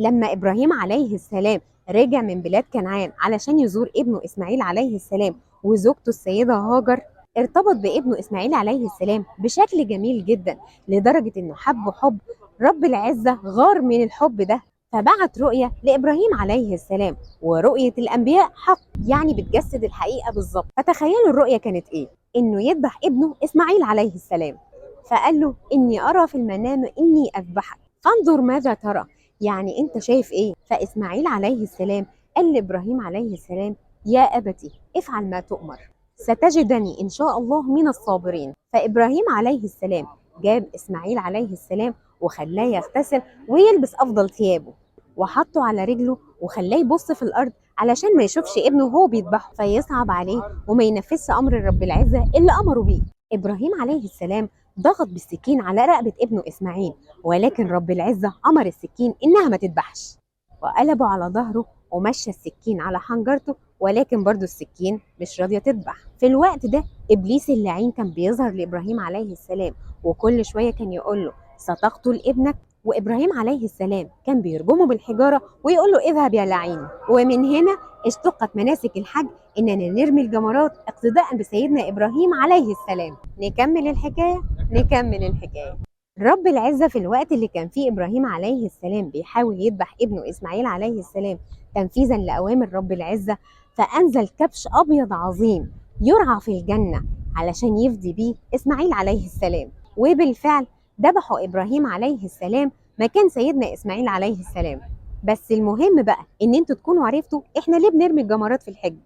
لما إبراهيم عليه السلام رجع من بلاد كنعان علشان يزور ابنه إسماعيل عليه السلام وزوجته السيدة هاجر، ارتبط بابنه إسماعيل عليه السلام بشكل جميل جدا، لدرجة إنه حبه حب رب العزة غار من الحب ده. فبعت رؤية لإبراهيم عليه السلام، ورؤية الأنبياء حق، يعني بتجسد الحقيقة بالظبط. فتخيلوا الرؤية كانت إيه؟ إنه يذبح ابنه إسماعيل عليه السلام. فقال له: إني أرى في المنام إني أذبحك فانظر ماذا ترى، يعني أنت شايف إيه؟ فإسماعيل عليه السلام قال لإبراهيم عليه السلام: يا أبتي افعل ما تؤمر ستجدني إن شاء الله من الصابرين. فإبراهيم عليه السلام جاب إسماعيل عليه السلام وخلاه يغتسل ويلبس أفضل ثيابه، وحطه على رجله وخلاه يبص في الأرض علشان ما يشوفش ابنه وهو بيذبحه فيصعب عليه وما ينفذش أمر رب العزة اللي أمره بيه. إبراهيم عليه السلام ضغط بالسكين على رقبة ابنه إسماعيل، ولكن رب العزة أمر السكين إنها ما تذبحش، وقلبه على ظهره ومشى السكين على حنجرته، ولكن برضو السكين مش راضية تذبح. في الوقت ده إبليس اللعين كان بيظهر لإبراهيم عليه السلام، وكل شوية كان يقول له: ستقتل ابنك. وإبراهيم عليه السلام كان بيرجمه بالحجارة ويقول له: اذهب يا لعين. ومن هنا اشتقت مناسك الحج، إننا نرمي الجمرات اقتداء بسيدنا إبراهيم عليه السلام. نكمل الحكاية. رب العزة في الوقت اللي كان فيه إبراهيم عليه السلام بيحاول يذبح ابنه إسماعيل عليه السلام تنفيذا لأوامر رب العزة، فأنزل كبش أبيض عظيم يرعى في الجنة علشان يفدي بيه إسماعيل عليه السلام. وبالفعل ذبحوا إبراهيم عليه السلام مكان سيدنا إسماعيل عليه السلام. بس المهم بقى إن انتوا تكونوا عرفتوا إحنا ليه بنرمي الجمرات في الحج.